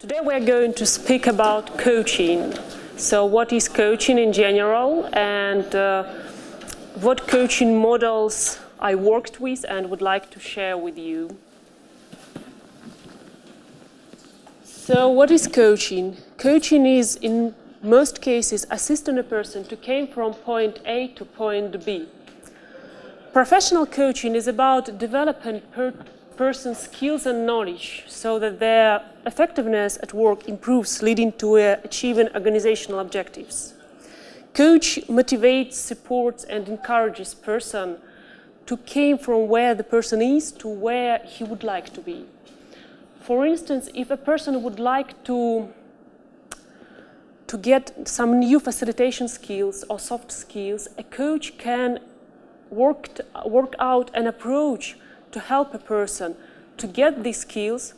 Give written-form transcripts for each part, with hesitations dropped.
Today we are going to speak about coaching. So what is coaching in general, and what coaching models I worked with and would like to share with you. So what is coaching? Coaching is, in most cases, assisting a person to come from point A to point B. Professional coaching is about developing person's skills and knowledge so that their effectiveness at work improves, leading to achieving organizational objectives. Coach motivates, supports, and encourages person to come from where the person is to where he would like to be. For instance, if a person would like to get some new facilitation skills or soft skills, a coach can work out an approach to help a person to get these skills,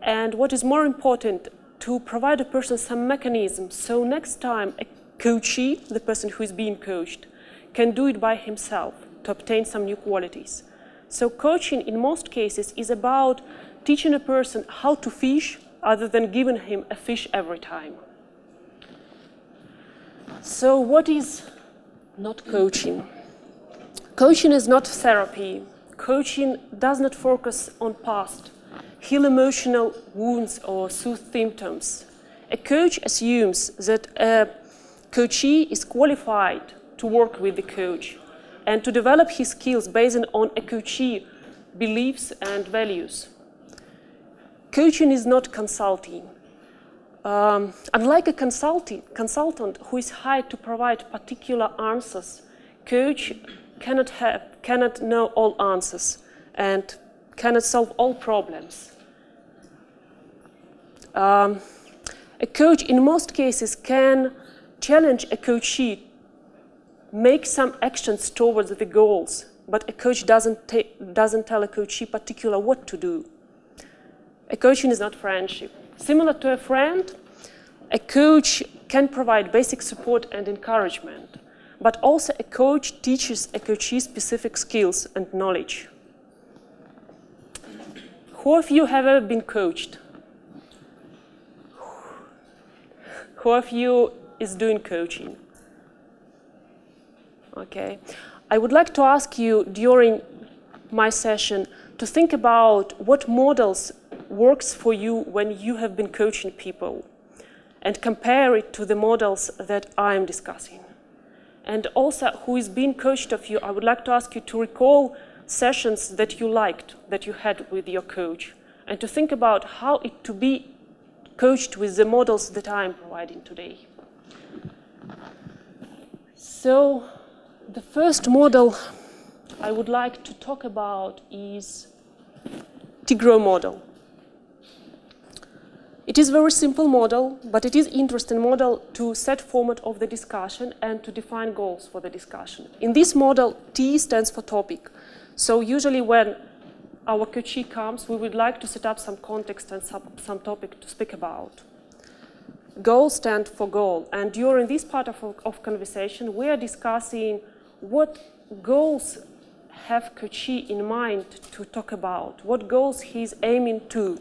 and what is more important, to provide a person some mechanism so next time a coachee, the person who is being coached, can do it by himself to obtain some new qualities. So coaching in most cases is about teaching a person how to fish other than giving him a fish every time. So what is not coaching? Coaching is not therapy. Coaching does not focus on past, heal emotional wounds or soothe symptoms. A coach assumes that a coachee is qualified to work with the coach and to develop his skills based on a coachee beliefs and values. Coaching is not consulting. Unlike a consultant who is hired to provide particular answers, coach cannot know all answers and cannot solve all problems. A coach in most cases can challenge a coachee, make some actions towards the goals, but a coach doesn't tell a coachee particular what to do. A coaching is not friendship. Similar to a friend, a coach can provide basic support and encouragement. But also a coach teaches a coachee specific skills and knowledge. Who of you have ever been coached? Who of you is doing coaching? Okay. I would like to ask you during my session to think about what models works for you when you have been coaching people and compare it to the models that I am discussing. And also, who is being coached of you, I would like to ask you to recall sessions that you liked, that you had with your coach, and to think about how it to be coached with the models that I am providing today. So, the first model I would like to talk about is Tigra Model. It is a very simple model, but it is an interesting model to set format of the discussion and to define goals for the discussion. In this model, T stands for topic. So usually when our coachee comes, we would like to set up some context and some topic to speak about. Goal stands for goal. And during this part of conversation, we are discussing what goals have coachee in mind to talk about, what goals he is aiming to.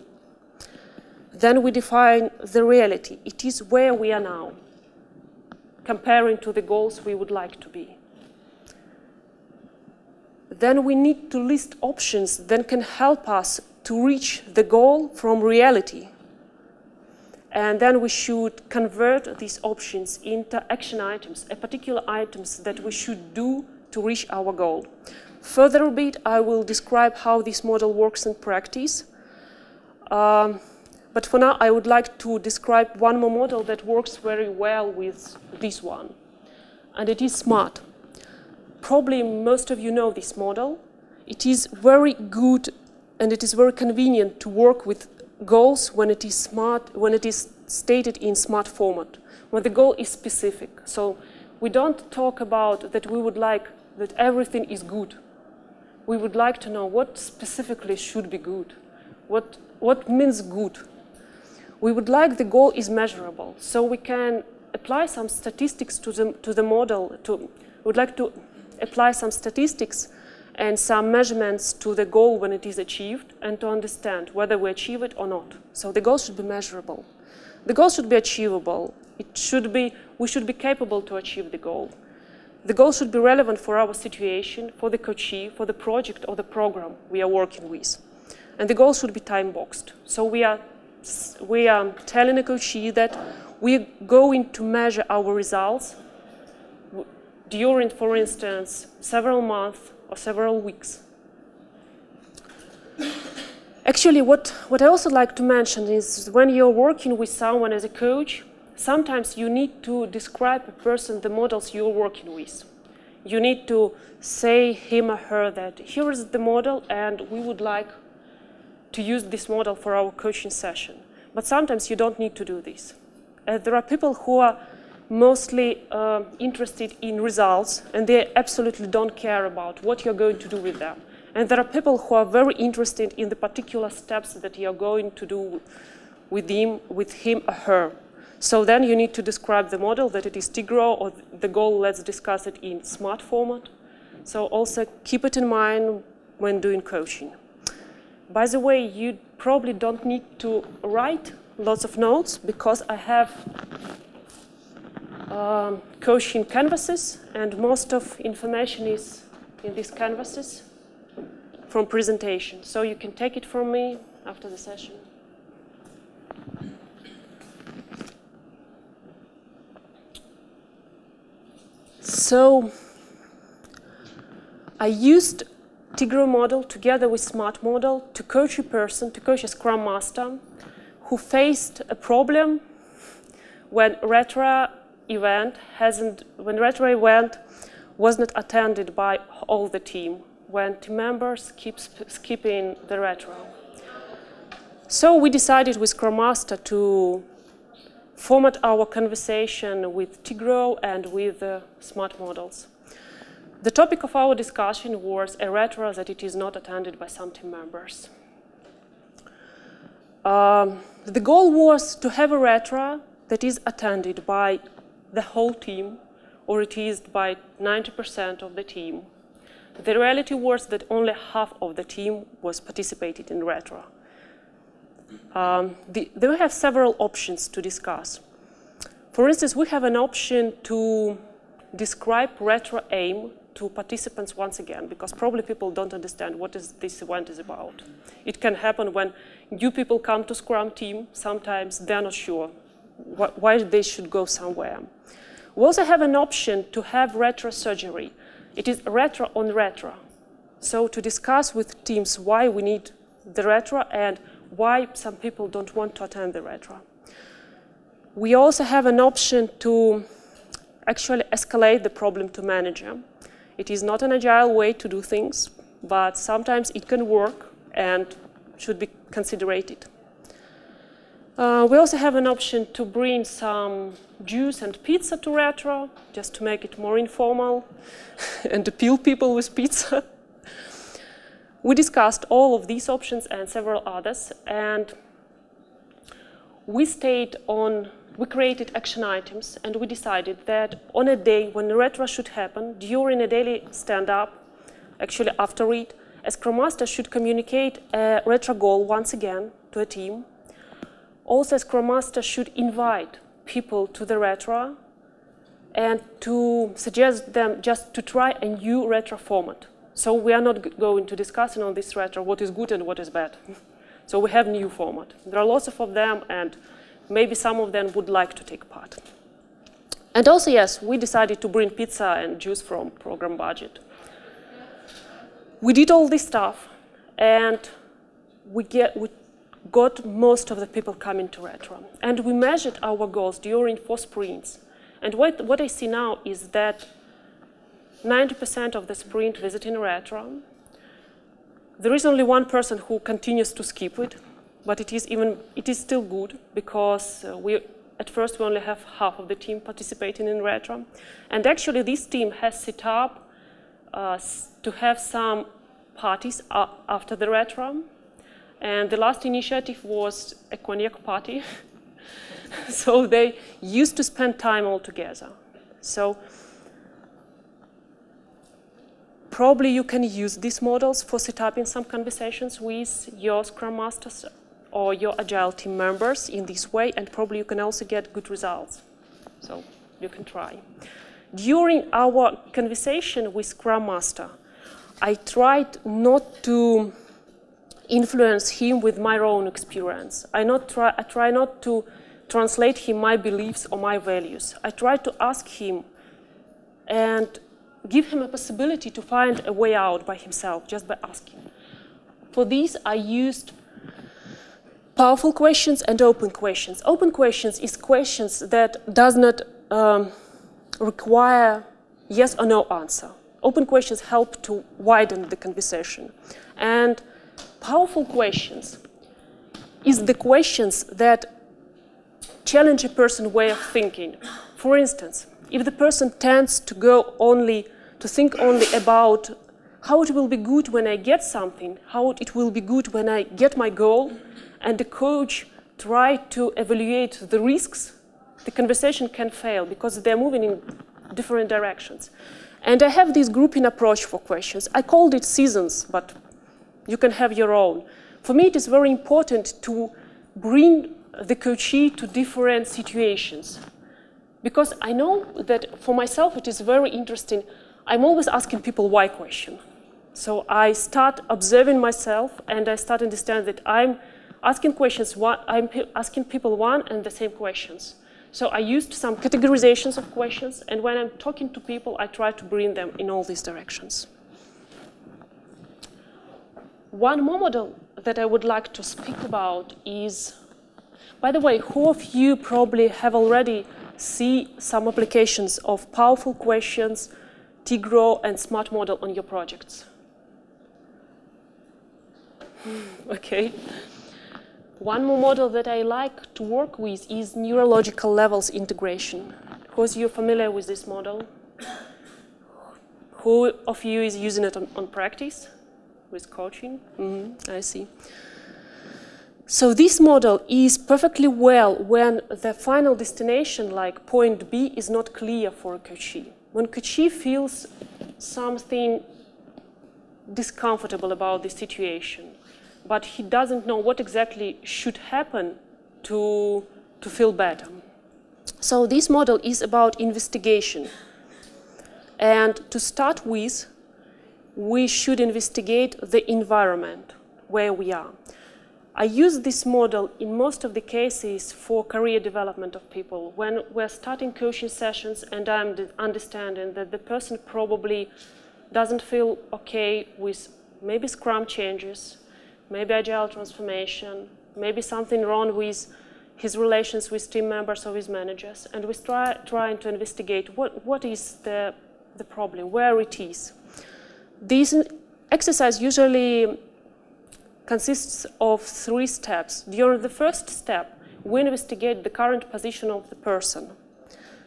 Then we define the reality. It is where we are now, comparing to the goals we would like to be. Then we need to list options that can help us to reach the goal from reality. And then we should convert these options into action items, particular items that we should do to reach our goal. Further a bit, I will describe how this model works in practice. But for now, I would like to describe one more model that works very well with this one, and it is SMART. Probably most of you know this model. It is very good and it is very convenient to work with goals when it is SMART, when it is stated in SMART format, when the goal is specific. So we don't talk about that we would like that everything is good. We would like to know what specifically should be good, what means good. We would like the goal is measurable, so we can apply some statistics to the model. We would like to apply some statistics and some measurements to the goal when it is achieved, and to understand whether we achieve it or not. So the goal should be measurable. The goal should be achievable. We should be capable to achieve the goal. The goal should be relevant for our situation, for the coachee, for the project or the program we are working with. And the goal should be time-boxed. So we are telling the coachee that we're going to measure our results during, for instance, several months or several weeks. Actually, what I also like to mention is when you're working with someone as a coach, sometimes you need to describe a person the models you're working with. You need to say him or her that here is the model and we would like to use this model for our coaching session. But sometimes you don't need to do this. There are people who are mostly interested in results and they absolutely don't care about what you're going to do with them. And there are people who are very interested in the particular steps that you're going to do with him or her. So then you need to describe the model, that it is Tigra, or the goal, let's discuss it in SMART format. So also keep it in mind when doing coaching. By the way, you probably don't need to write lots of notes because I have coaching canvases, and most of information is in these canvases from presentation. So you can take it from me after the session. So I used Tigra Model together with SMART Model to coach a person, to coach a Scrum Master who faced a problem when retro event was not attended by all the team, when team members keep skipping the retro. So we decided with Scrum Master to format our conversation with Tigra and with SMART models. The topic of our discussion was a retro that it is not attended by some team members. The goal was to have a retro that is attended by the whole team, or at least by 90% of the team. The reality was that only half of the team was participating in retro. We have several options to discuss. For instance, we have an option to describe retro aim to participants once again, because probably people don't understand what this event is about. It can happen when new people come to Scrum team. Sometimes they're not sure why they should go somewhere. We also have an option to have retro surgery. It is retro on retro. So to discuss with teams why we need the retro and why some people don't want to attend the retro. We also have an option to actually escalate the problem to manager. It is not an agile way to do things, but sometimes it can work and should be considered. We also have an option to bring some juice and pizza to retro, just to make it more informal and appeal people with pizza. We discussed all of these options and several others, and we created action items, and we decided that on a day when the retro should happen, during a daily stand-up, actually after it, a Scrum Master should communicate a retro goal once again to a team. Also, a Scrum Master should invite people to the retro and to suggest them just to try a new retro format. So we are not going to discuss on this retro what is good and what is bad. So we have new format. There are lots of them, and maybe some of them would like to take part. And also, yes, we decided to bring pizza and juice from program budget. We did all this stuff, and we got most of the people coming to retro. And we measured our goals during 4 sprints. And what I see now is that 90% of the sprint visiting retro. There is only one person who continues to skip it, but it is still good, because at first we only have half of the team participating in retro. And actually this team has set up to have some parties after the retro. And the last initiative was a cognac party. So they used to spend time all together. So probably you can use these models for setting some conversations with your Scrum Masters or your Agile team members in this way, and probably you can also get good results. So you can try. During our conversation with Scrum Master, I tried not to influence him with my own experience. I try not to translate him my beliefs or my values. I try to ask him and give him a possibility to find a way out by himself, just by asking. For this, I used powerful questions and open questions. Open questions is questions that does not require yes or no answer. Open questions help to widen the conversation. And powerful questions is the questions that challenge a person's way of thinking. For instance, if the person tends to think only about how it will be good when I get something, how it will be good when I get my goal, and the coach tries to evaluate the risks, the conversation can fail because they're moving in different directions. And I have this grouping approach for questions. I called it seasons, but you can have your own. For me, it is very important to bring the coachee to different situations. Because I know that for myself, it is very interesting. I'm always asking people why question. So I start observing myself, and I start understanding that I'm asking questions, I'm asking people one and the same questions. So I used some categorizations of questions, and when I'm talking to people, I try to bring them in all these directions. One more model that I would like to speak about is, by the way, who of you probably have already seen some applications of powerful questions, Tigra and smart model on your projects? Okay. One more model that I like to work with is neurological levels integration. Because you're familiar with this model? Who of you is using it on practice with coaching? I see. So this model is perfectly well when the final destination, like point B, is not clear for a coachee. When coachee feels something discomfortable about the situation, but he doesn't know what exactly should happen to feel better. So this model is about investigation. And to start with, we should investigate the environment where we are. I use this model in most of the cases for career development of people. When we're starting coaching sessions and I'm understanding that the person probably doesn't feel okay with maybe Scrum changes, maybe Agile transformation, maybe something wrong with his relations with team members or with managers, and we trying to investigate what is the problem, where it is. This exercise usually consists of 3 steps. During the first step, we investigate the current position of the person.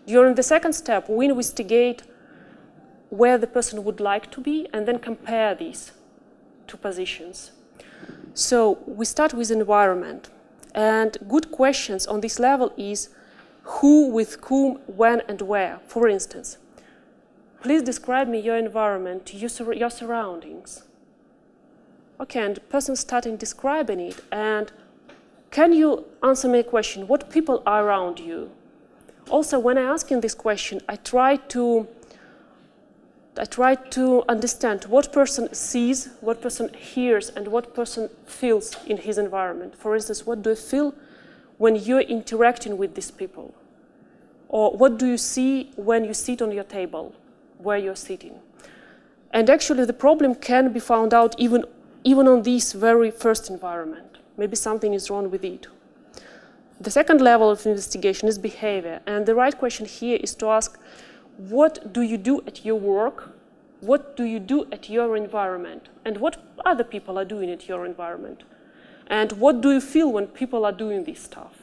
During the second step, we investigate where the person would like to be and then compare these 2 positions. So we start with environment. And good questions on this level is who, with whom, when, and where. For instance, please describe me your environment, your surroundings. Okay, and the person starting describing it. And can you answer me a question? What people are around you? Also, when I ask him this question, I try to understand what person sees, what person hears, and what person feels in his environment. For instance, what do you feel when you're interacting with these people? Or what do you see when you sit on your table, where you're sitting? And actually, the problem can be found out even on this very first environment. Maybe something is wrong with it. The second level of investigation is behavior. And the right question here is to ask, what do you do at your work? What do you do at your environment? And what other people are doing at your environment? And what do you feel when people are doing this stuff?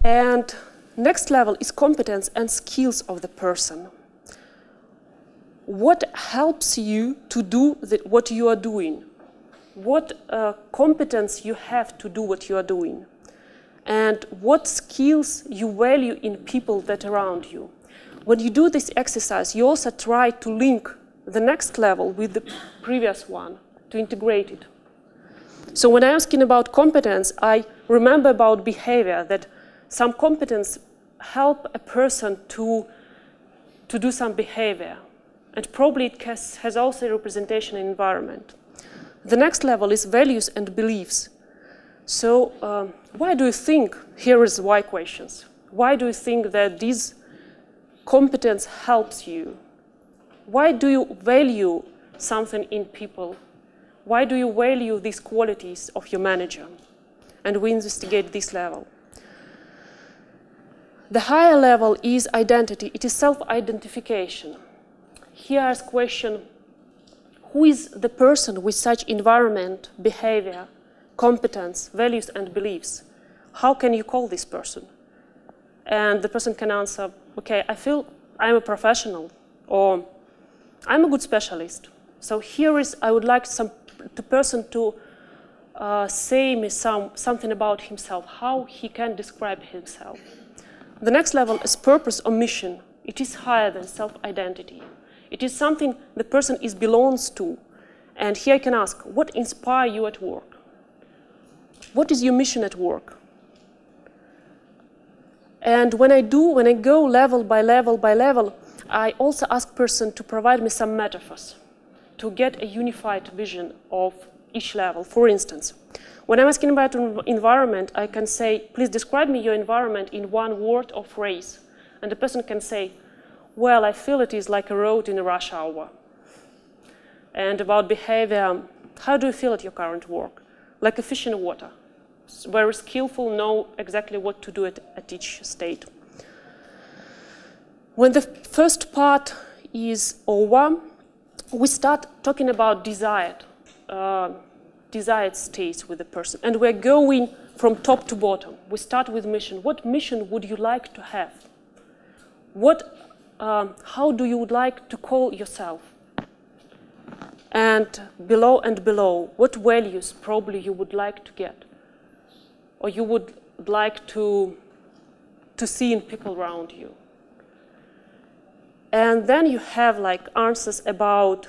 And next level is competence and skills of the person. What helps you to do what you are doing? What competence you have to do what you are doing? And what skills you value in people that are around you? when you do this exercise, you also try to link the next level with the previous one, to integrate it. So when I'm asking about competence, I remember about behavior, that some competence help a person to do some behavior. And probably it has also a representation in environment. The next level is values and beliefs. So why do you think, here is why questions, why do you think that this competence helps you? Why do you value something in people? Why do you value these qualities of your manager? And we investigate this level. The higher level is identity. It is self-identification. Here is a question, who is the person with such environment, behavior, competence, values, and beliefs? How can you call this person? And the person can answer, okay, I feel I'm a professional, or I'm a good specialist. So here is, I would like the person to say me something about himself, how he can describe himself. The next level is purpose or mission. It is higher than self-identity. It is something the person belongs to. And here I can ask, what inspires you at work? What is your mission at work? And when I go level by level by level, I also ask person to provide me some metaphors to get a unified vision of each level. For instance, when I'm asking about environment, I can say, please describe me your environment in one word or phrase. And the person can say, well, I feel it is like a road in a rush hour. And about behavior, how do you feel at your current work? Like a fish in water. Very skillful, know exactly what to do at each state. When the first part is over, we start talking about desired states with the person. And we're going from top to bottom. We start with mission. What mission would you like to have? How do you would like to call yourself? And below, what values probably you would like to get? Or you would like to see in people around you? And then you have like answers about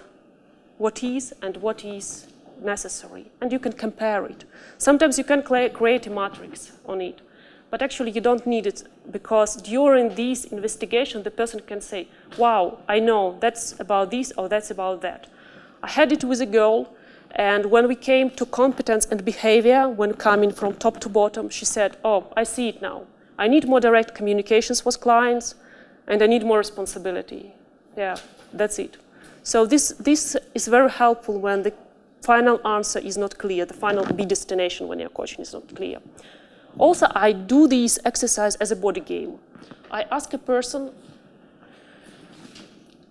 what is and what is necessary. And you can compare it. Sometimes you can create a matrix on it. But actually you don't need it, because during this investigation the person can say, wow, I know that's about this or that's about that. I had it with a girl, and when we came to competence and behavior, when coming from top to bottom, she said, oh, I see it now. I need more direct communications with clients, and I need more responsibility. Yeah, that's it. So this is very helpful when the final answer is not clear, the final B destination when your coaching is not clear. Also, I do this exercise as a body game. I ask a person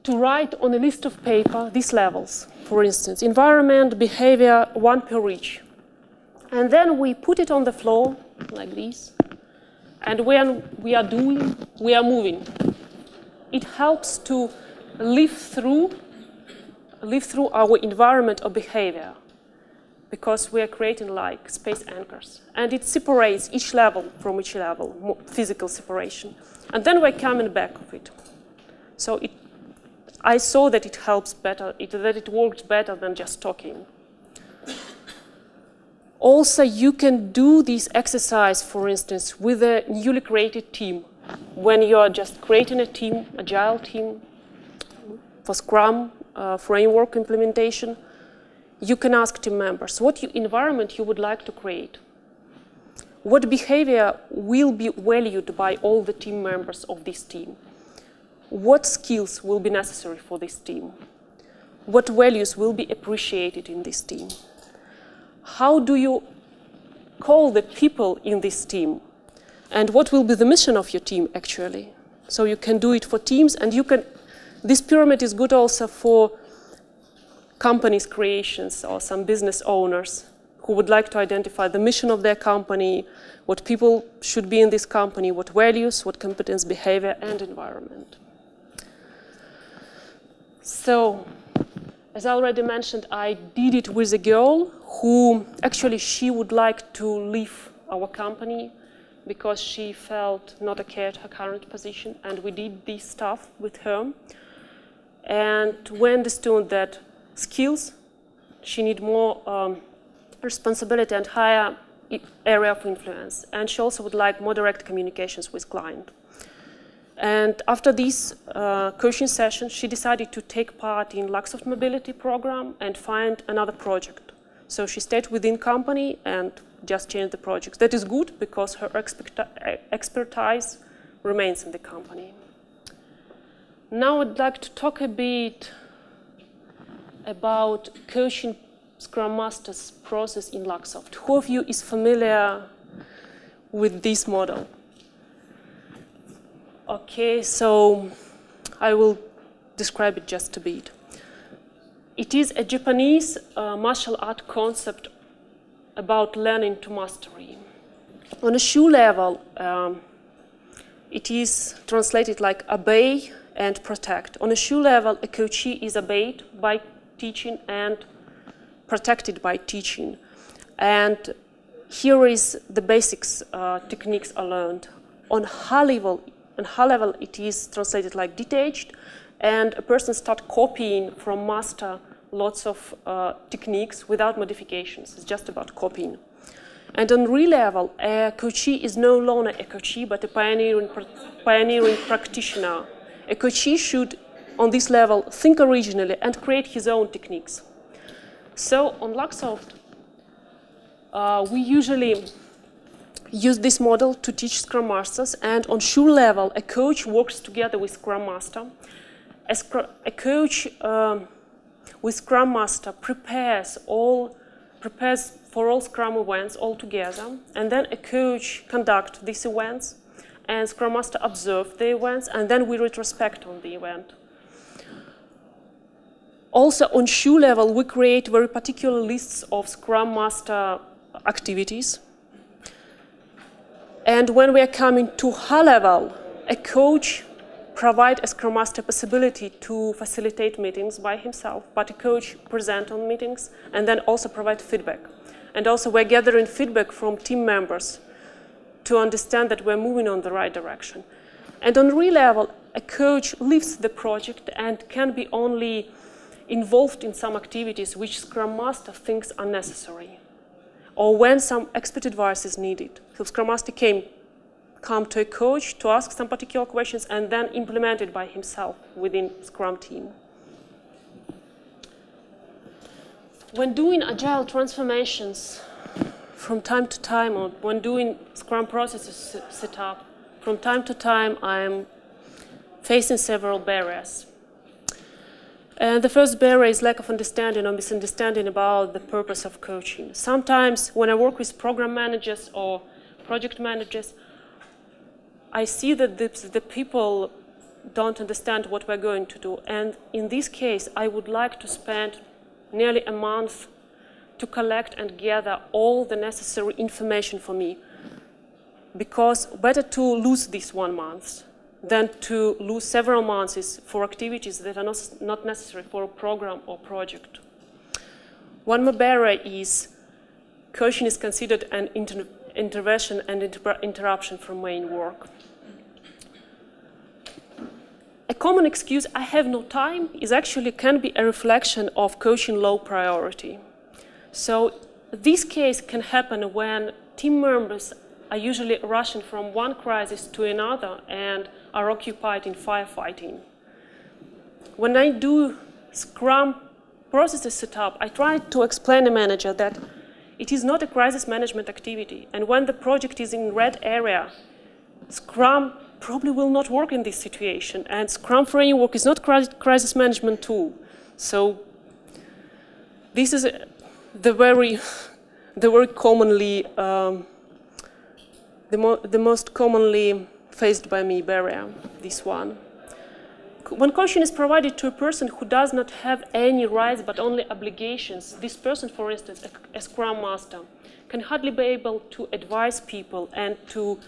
to write on a list of paper these levels. For instance, environment, behavior, one per each. And then we put it on the floor, like this. And when we are moving. It helps to live through our environment or behavior, because we are creating like space anchors. And it separates each level from each level, physical separation. And then we're coming back of it. So I saw that it helps better, that it works better than just talking. Also, you can do this exercise, for instance, with a newly created team. When you are just creating a team, agile team, for Scrum framework implementation, you can ask team members what environment you would like to create. What behavior will be valued by all the team members of this team? What skills will be necessary for this team? What values will be appreciated in this team? How do you call the people in this team? And what will be the mission of your team, actually? So you can do it for teams, and you can. This pyramid is good also for companies' creations or some business owners who would like to identify the mission of their company, what people should be in this company, what values, what competence, behavior, and environment. So, as I already mentioned, I did it with a girl who actually she would like to leave our company because she felt not okay at her current position, and we did this stuff with her. And we understood that skills, she need more responsibility and higher area of influence. And she also would like more direct communications with client. And after this coaching session, she decided to take part in Luxoft mobility program and find another project. So she stayed within company and just changed the projects. That is good because her expertise remains in the company. Now I'd like to talk a bit about coaching Scrum Master's process in Luxoft. Who of you is familiar with this model? Okay, so I will describe it just a bit. It is a Japanese martial art concept about learning to mastery. On a shoe level, it is translated like obey and protect. On a shoe level, a coachee is obeyed by teaching and protected by teaching. And here is the basics techniques are learned. On high level, it is translated like detached, and a person starts copying from master lots of techniques without modifications. It's just about copying. And on real level, a coachee is no longer a coachee, but a pioneering practitioner. A coachee should, on this level, think originally and create his own techniques. So on Luxoft, we usually use this model to teach Scrum Masters, and on shoe level, a coach works together with Scrum Master. A coach with Scrum Master prepares for all Scrum events all together, and then a coach conducts these events, and Scrum Master observes the events, and then we retrospect on the event. Also on shoe level, we create very particular lists of Scrum Master activities. And when we are coming to high level, a coach provides a Scrum Master possibility to facilitate meetings by himself, but a coach presents on meetings and then also provide feedback. And also we're gathering feedback from team members to understand that we're moving on the right direction. And on real level, a coach leaves the project and can be only involved in some activities which Scrum Master thinks are necessary, or when some expert advice is needed. So Scrum Master come to a coach to ask some particular questions and then implement it by himself within Scrum team. When doing agile transformations from time to time, or when doing Scrum processes setup, from time to time I'm facing several barriers. And the first barrier is lack of understanding or misunderstanding about the purpose of coaching. Sometimes when I work with program managers or project managers, I see that the people don't understand what we're going to do. And in this case, I would like to spend nearly a month to collect and gather all the necessary information for me. Because better to lose this 1 month than to lose several months for activities that are not necessary for a program or project. One more barrier is coaching is considered an intervention and interruption from main work. A common excuse, I have no time, is actually can be a reflection of coaching low priority. So this case can happen when team members are usually rushing from one crisis to another and are occupied in firefighting. When I do Scrum processes setup, I try to explain to the manager that it is not a crisis management activity, and when the project is in red area, Scrum probably will not work in this situation, and Scrum framework is not a crisis management tool. So this is the very commonly the most commonly faced by me barrier, this one. When coaching is provided to a person who does not have any rights but only obligations, this person, for instance, a Scrum Master, can hardly be able to advise people and to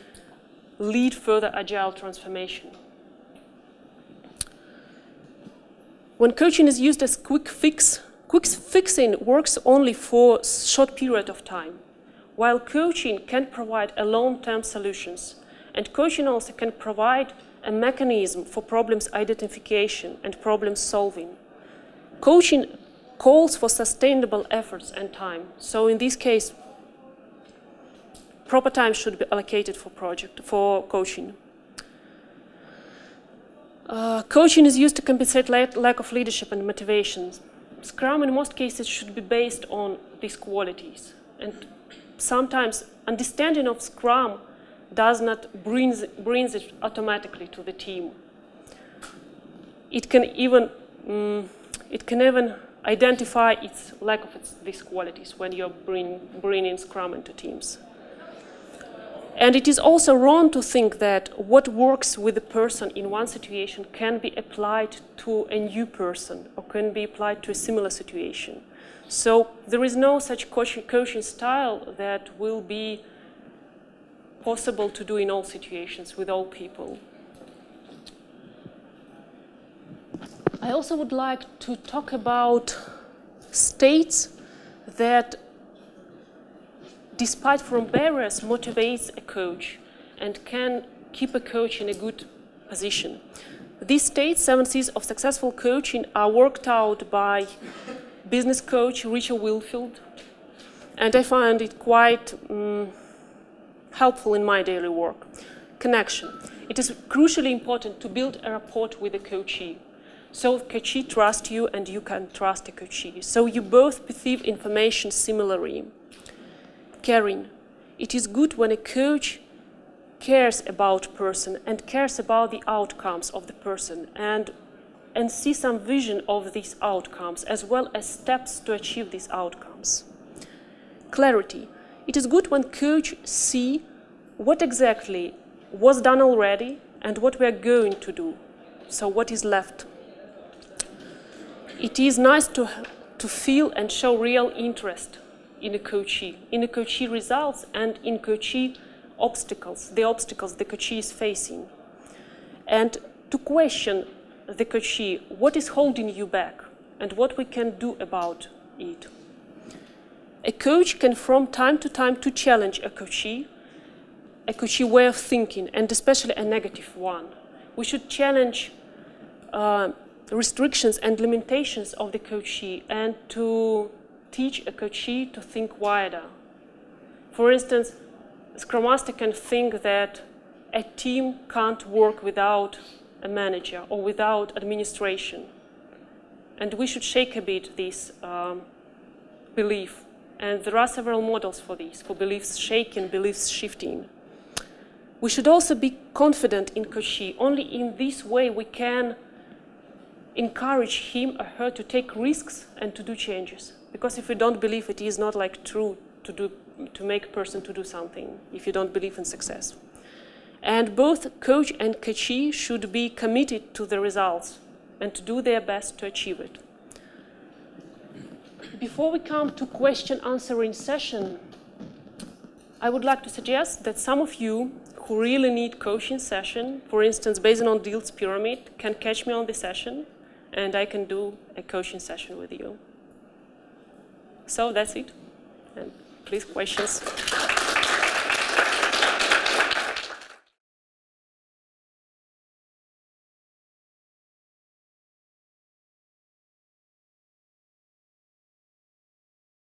lead further agile transformation. When coaching is used as quick fixing works only for a short period of time. while coaching can provide a long-term solutions. And coaching also can provide a mechanism for problems identification and problem solving. Coaching calls for sustainable efforts and time. So in this case, proper time should be allocated for coaching. Coaching is used to compensate lack of leadership and motivation. Scrum in most cases should be based on these qualities. And sometimes understanding of Scrum does not brings it automatically to the team. It can even identify its lack of these qualities when you're bringing Scrum into teams. And it is also wrong to think that what works with a person in one situation can be applied to a new person or can be applied to a similar situation. So there is no such coaching style that will be possible to do in all situations with all people. I also would like to talk about states that, despite from barriers, motivates a coach and can keep a coach in a good position. These states, 7 C's of successful coaching, are worked out by business coach Richard Wilfield, and I find it quite helpful in my daily work. Connection. It is crucially important to build a rapport with the coachee. So the coachee trusts you and you can trust a coachee. So you both perceive information similarly. Caring. It is good when a coach cares about a person and cares about the outcomes of the person and see some vision of these outcomes as well as steps to achieve these outcomes. Clarity. It is good when coach see what exactly was done already and what we are going to do. So what is left. It is nice to feel and show real interest in a coachee results and in coachee obstacles, the coachee is facing. And to question the coachee, what is holding you back and what we can do about it. A coach can from time to time to challenge a coachee way of thinking, and especially a negative one. We should challenge restrictions and limitations of the coachee and to teach a coachee to think wider. For instance, a Scrum Master can think that a team can't work without a manager or without administration. And we should shake a bit this belief. And there are several models for this, for beliefs shaking, beliefs shifting. We should also be confident in coachee. Only in this way we can encourage him or her to take risks and to do changes. Because if you don't believe it is not like true to make a person to do something, if you don't believe in success. And both coach and coachee should be committed to the results and to do their best to achieve it. Before we come to question-answering session, I would like to suggest that some of you who really need coaching session, for instance, based on Diehl's pyramid, can catch me on the session, and I can do a coaching session with you. So that's it. And please, questions.